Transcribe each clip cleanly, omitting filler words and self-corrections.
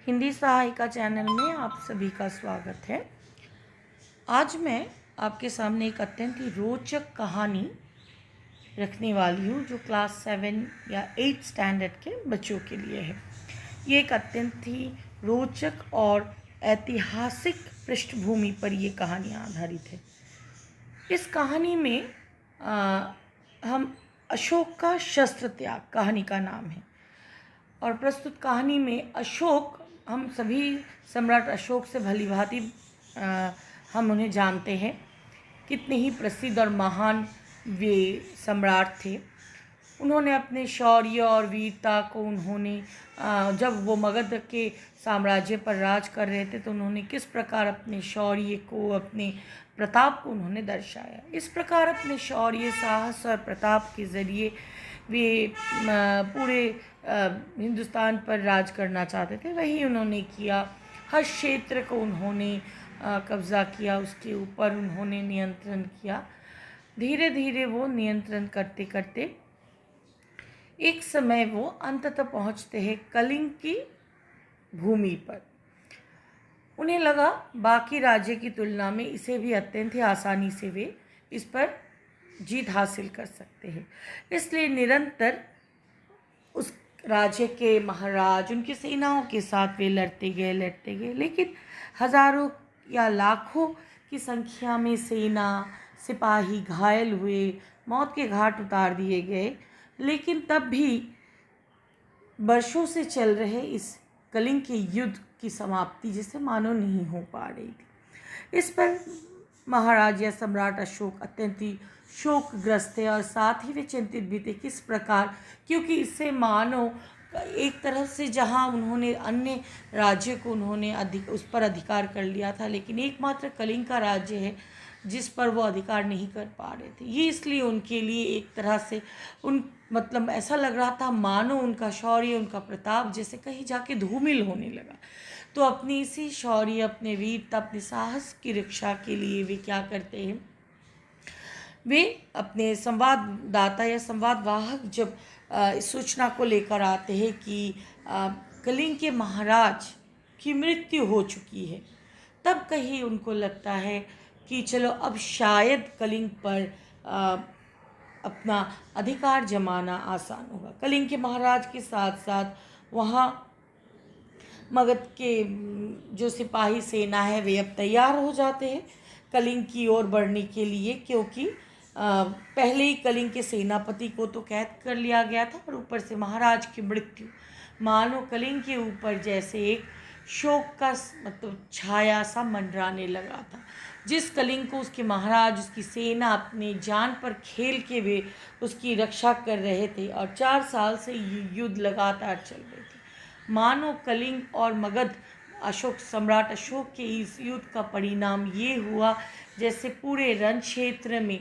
हिंदी सहायिका चैनल में आप सभी का स्वागत है। आज मैं आपके सामने एक अत्यंत ही रोचक कहानी रखने वाली हूँ जो क्लास 7 या 8 स्टैंडर्ड के बच्चों के लिए है। ये एक अत्यंत ही रोचक और ऐतिहासिक पृष्ठभूमि पर ये कहानी आधारित है। इस कहानी में हम अशोक का शस्त्र त्याग कहानी का नाम है और प्रस्तुत कहानी में अशोक, हम सभी सम्राट अशोक से भली भांति हम उन्हें जानते हैं। कितने ही प्रसिद्ध और महान वे सम्राट थे। उन्होंने अपने शौर्य और वीरता को जब वो मगध के साम्राज्य पर राज कर रहे थे तो उन्होंने किस प्रकार अपने शौर्य को, अपने प्रताप को उन्होंने दर्शाया। इस प्रकार अपने शौर्य, साहस और प्रताप के ज़रिए वे पूरे हिंदुस्तान पर राज करना चाहते थे। वही उन्होंने किया। हर क्षेत्र को उन्होंने कब्ज़ा किया, उसके ऊपर उन्होंने नियंत्रण किया। धीरे धीरे वो नियंत्रण करते करते एक समय वो अंततः पहुंचते हैं कलिंग की भूमि पर। उन्हें लगा बाकी राज्य की तुलना में इसे भी अत्यंत ही आसानी से वे इस पर जीत हासिल कर सकते हैं। इसलिए निरंतर उस राज्य के महाराज, उनकी सेनाओं के साथ वे लड़ते गए, लेकिन हजारों या लाखों की संख्या में सेना, सिपाही घायल हुए, मौत के घाट उतार दिए गए। लेकिन तब भी वर्षों से चल रहे इस कलिंग के युद्ध की समाप्ति जिसे मानो नहीं हो पा रही थी। इस पर महाराज या सम्राट अशोक अत्यंत ही शोकग्रस्त थे और साथ ही वे चिंतित भी थे। किस प्रकार? क्योंकि इससे मानो एक तरह से जहां उन्होंने अन्य राज्य को उस पर अधिकार कर लिया था, लेकिन एकमात्र कलिंग का राज्य है जिस पर वो अधिकार नहीं कर पा रहे थे। ये इसलिए उनके लिए एक तरह से ऐसा लग रहा था मानो उनका शौर्य, उनका प्रताप जैसे कहीं जाके धूमिल होने लगा। तो अपनी इसी शौर्य, अपने वीरता, अपने साहस की रक्षा के लिए वे क्या करते हैं, वे अपने संवाददाता या संवादवाहक जब इस सूचना को लेकर आते हैं कि कलिंग के महाराज की मृत्यु हो चुकी है, तब कहीं उनको लगता है कि चलो अब शायद कलिंग पर अपना अधिकार जमाना आसान होगा। कलिंग के महाराज के साथ साथ वहाँ मगध के जो सिपाही सेना है वे अब तैयार हो जाते हैं कलिंग की ओर बढ़ने के लिए, क्योंकि पहले ही कलिंग के सेनापति को तो कैद कर लिया गया था और ऊपर से महाराज की मृत्यु, मानो कलिंग के ऊपर जैसे एक शोक का छाया सा मंडराने लगा था। जिस कलिंग को उसके महाराज, उसकी सेना अपने जान पर खेल के वे उसकी रक्षा कर रहे थे और 4 साल से युद्ध लगातार चल रहे थे। मानो कलिंग और मगध, सम्राट अशोक के इस युद्ध का परिणाम ये हुआ जैसे पूरे रण क्षेत्र में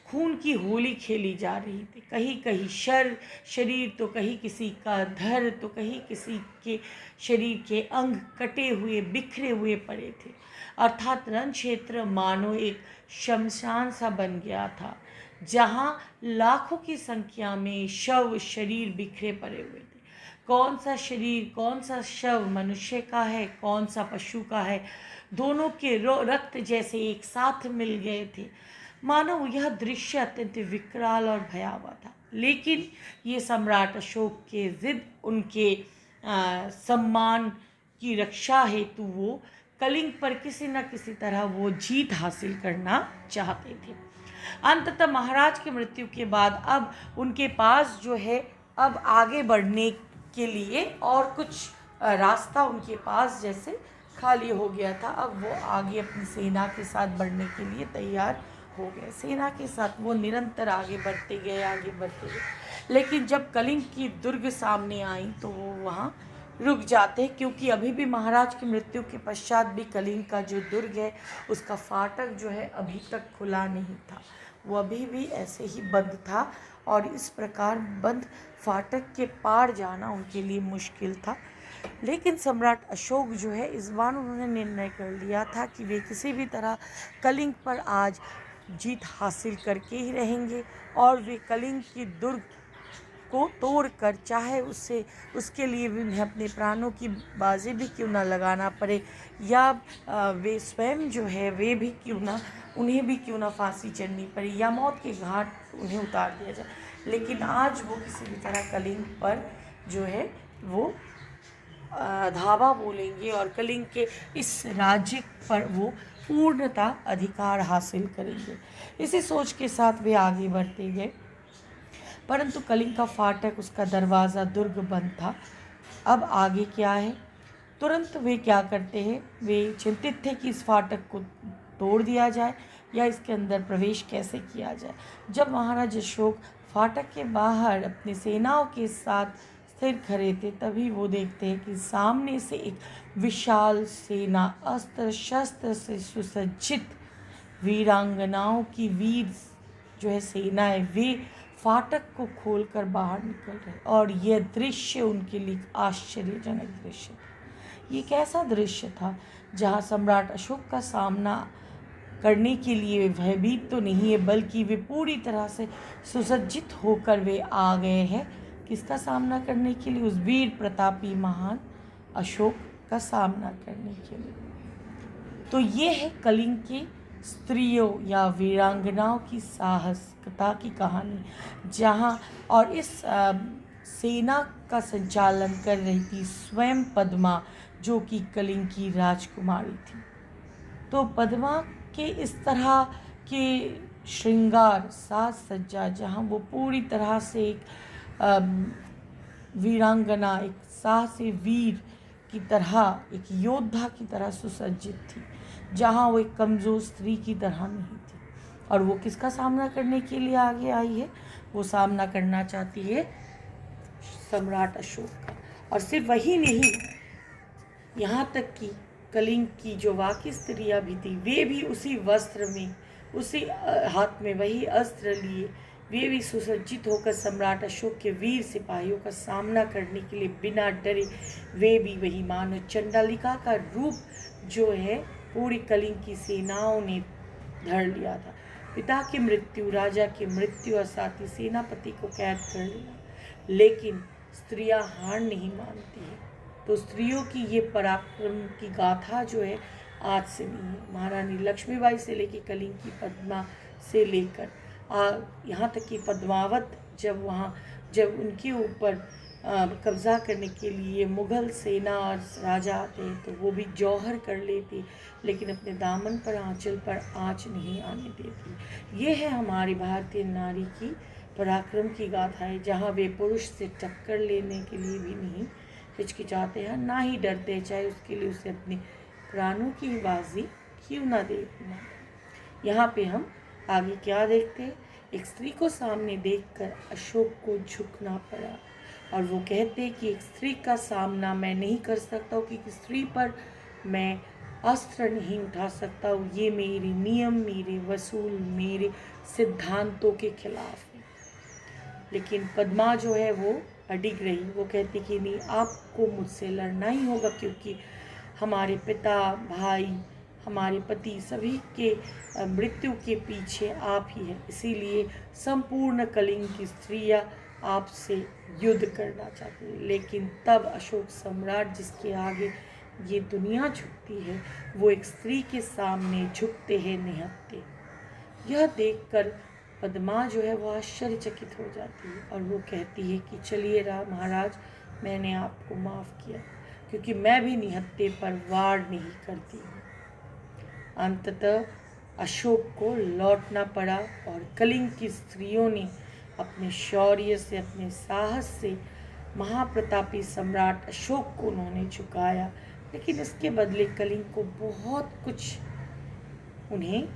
खून की होली खेली जा रही थी। कहीं कहीं शरीर तो कहीं किसी का धड़, तो कहीं किसी के शरीर के अंग कटे हुए, बिखरे हुए पड़े थे। अर्थात रण क्षेत्र मानो एक शमशान सा बन गया था, जहाँ लाखों की संख्या में शरीर बिखरे पड़े हुए थे। कौन सा शरीर, कौन सा शव मनुष्य का है, कौन सा पशु का है, दोनों के रक्त जैसे एक साथ मिल गए थे। मानो यह दृश्य अत्यंत विकराल और भयावह था। लेकिन ये सम्राट अशोक के जिद, उनके सम्मान की रक्षा हेतु वो कलिंग पर किसी न किसी तरह वो जीत हासिल करना चाहते थे। अंततः महाराज की मृत्यु के बाद अब उनके पास जो है, अब आगे बढ़ने के लिए और कुछ रास्ता उनके पास जैसे खाली हो गया था। अब वो आगे अपनी सेना के साथ बढ़ने के लिए तैयार हो गए। सेना के साथ वो निरंतर आगे बढ़ते गए। लेकिन जब कलिंग की दुर्ग सामने आई तो वो वहाँ रुक जाते हैं, क्योंकि अभी भी महाराज की मृत्यु के पश्चात भी कलिंग का जो दुर्ग है उसका फाटक जो है अभी तक खुला नहीं था। वो अभी भी ऐसे ही बंद था और इस प्रकार बंद फाटक के पार जाना उनके लिए मुश्किल था। लेकिन सम्राट अशोक जो है, इस बार उन्होंने निर्णय कर लिया था कि वे किसी भी तरह कलिंग पर आज जीत हासिल करके ही रहेंगे और वे कलिंग की दुर्ग को तोड़कर, चाहे उससे उसके लिए भी उन्हें अपने प्राणों की बाजी भी क्यों ना लगाना पड़े, या वे स्वयं जो है वे भी क्यों ना, उन्हें भी क्यों ना फांसी चढ़नी पड़े या मौत के घाट उन्हें उतार दिया जाए, लेकिन आज वो किसी भी तरह कलिंग पर जो है वो धावा बोलेंगे और कलिंग के इस राज्य पर वो पूर्णता अधिकार हासिल करेंगे। इसी सोच के साथ वे आगे बढ़ते गए, परंतु कलिंग का फाटक, उसका दरवाज़ा दुर्ग बंद था। अब आगे क्या है? तुरंत वे क्या करते हैं, वे चिंतित थे कि इस फाटक को तोड़ दिया जाए या इसके अंदर प्रवेश कैसे किया जाए। जब महाराज अशोक फाटक के बाहर अपनी सेनाओं के साथ स्थिर खड़े थे, तभी वो देखते हैं कि सामने से एक विशाल सेना, अस्त्र शस्त्र से सुसज्जित वीरांगनाओं की वीर जो है सेना है, वे फाटक को खोलकर बाहर निकल रहे, और यह दृश्य उनके लिए आश्चर्यजनक दृश्य था। ये कैसा दृश्य था जहाँ सम्राट अशोक का सामना करने के लिए वे भयभीत तो नहीं है, बल्कि वे पूरी तरह से सुसज्जित होकर वे आ गए हैं। किसका सामना करने के लिए? उस वीर प्रतापी महान अशोक का सामना करने के लिए। तो ये है कलिंग की स्त्रियों या वीरांगनाओं की साहसिकता की कहानी, जहाँ और इस सेना का संचालन कर रही थी स्वयं पद्मा, जो कि कलिंग की राजकुमारी थी। तो पद्मा के इस तरह के श्रृंगार, साज सज्जा, जहाँ वो पूरी तरह से एक वीरांगना, एक साहसी वीर की तरह, एक योद्धा की तरह सुसज्जित थी, जहाँ वो एक कमज़ोर स्त्री की तरह नहीं थी। और वो किसका सामना करने के लिए आगे आई है? वो सामना करना चाहती है सम्राट अशोक का। और सिर्फ वही नहीं, यहाँ तक कि कलिंग की जो बाकी स्त्रियाँ भी थी, वे भी उसी वस्त्र में, उसी हाथ में वही अस्त्र लिए, वे भी सुसज्जित होकर सम्राट अशोक के वीर सिपाहियों का सामना करने के लिए बिना डरे, वे भी वही मानो चंडालिका का रूप जो है पूरी कलिंग की सेनाओं ने धर लिया था। पिता की मृत्यु, राजा की मृत्यु और साथ ही सेनापति को कैद कर लिया, लेकिन स्त्रियां हार नहीं मानती हैं। तो स्त्रियों की ये पराक्रम की गाथा जो है आज से नहीं है। महारानी लक्ष्मीबाई से लेकर कलिंग की पद्मा से लेकर यहाँ तक कि पद्मावत जब उनके ऊपर कब्ज़ा करने के लिए मुग़ल सेना और राजा आते हैं, तो वो भी जौहर कर लेती, लेकिन अपने दामन पर, आंचल पर आँच नहीं आने देती। ये है हमारी भारतीय नारी की पराक्रम की गाथा है, जहाँ वे पुरुष से टक्कर लेने के लिए भी नहीं हिचकिचाते हैं, ना ही डरते हैं, चाहे उसके लिए उसे अपने प्राणों की बाजी क्यों ना देखना। यहाँ पे हम आगे क्या देखते हैं? एक स्त्री को सामने देखकर अशोक को झुकना पड़ा, और वो कहते हैं कि एक स्त्री का सामना मैं नहीं कर सकता हूँ, क्योंकि स्त्री पर मैं अस्त्र नहीं उठा सकता हूँ, ये मेरे नियम, मेरे वसूल, मेरे सिद्धांतों के खिलाफ है। लेकिन पद्मा जो है वो अडिग रही। वो कहती कि नहीं, आपको मुझसे लड़ना ही होगा, क्योंकि हमारे पिता, भाई, हमारे पति सभी के मृत्यु के पीछे आप ही हैं, इसीलिए संपूर्ण कलिंग की स्त्रियां आपसे युद्ध करना चाहती हैं। लेकिन तब अशोक सम्राट, जिसके आगे ये दुनिया झुकती है, वो एक स्त्री के सामने झुकते हैं निहत्थे। यह देखकर पद्मा जो है वो आश्चर्यचकित हो जाती है, और वो कहती है कि चलिए महाराज, मैंने आपको माफ़ किया, क्योंकि मैं भी निहत्थे पर वार नहीं करती हूँ। अंततः अशोक को लौटना पड़ा, और कलिंग की स्त्रियों ने अपने शौर्य से, अपने साहस से महाप्रतापी सम्राट अशोक को उन्होंने झुकाया। लेकिन इसके बदले कलिंग को बहुत कुछ उन्हें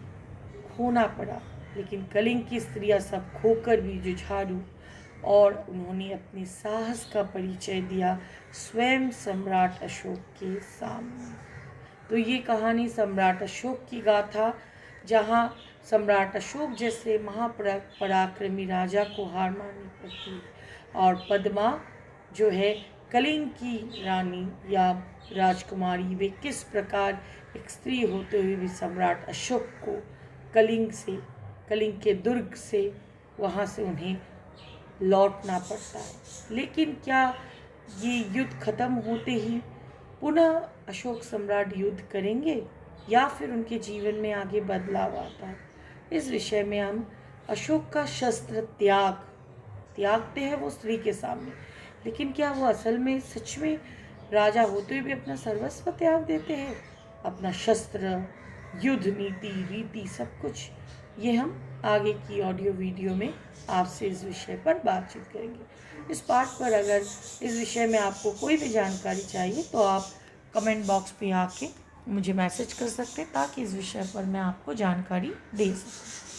खोना पड़ा। लेकिन कलिंग की स्त्रियां सब खोकर भी जुझारू, और उन्होंने अपने साहस का परिचय दिया स्वयं सम्राट अशोक के सामने। तो ये कहानी सम्राट अशोक की गाथा, जहाँ सम्राट अशोक जैसे महापराक्रमी राजा को हार माननी पड़ती है, और पद्मा जो है कलिंग की रानी या राजकुमारी, वे किस प्रकार एक स्त्री होते हुए भी सम्राट अशोक को कलिंग के दुर्ग से, वहाँ से उन्हें लौटना पड़ता है। लेकिन क्या ये युद्ध खत्म होते ही पुनः अशोक सम्राट युद्ध करेंगे या फिर उनके जीवन में आगे बदलाव आता है? इस विषय में हम अशोक का शस्त्र त्यागते हैं वो स्त्री के सामने, लेकिन क्या वो असल में सच में राजा होते हुए भी अपना सर्वस्व त्याग देते हैं, अपना शस्त्र, युद्ध नीति, रीति, सब कुछ? ये हम आगे की ऑडियो वीडियो में आपसे इस विषय पर बातचीत करेंगे। इस पार्ट पर अगर इस विषय में आपको कोई भी जानकारी चाहिए तो आप कमेंट बॉक्स पे आके मुझे मैसेज कर सकते हैं ताकि इस विषय पर मैं आपको जानकारी दे सकूँ।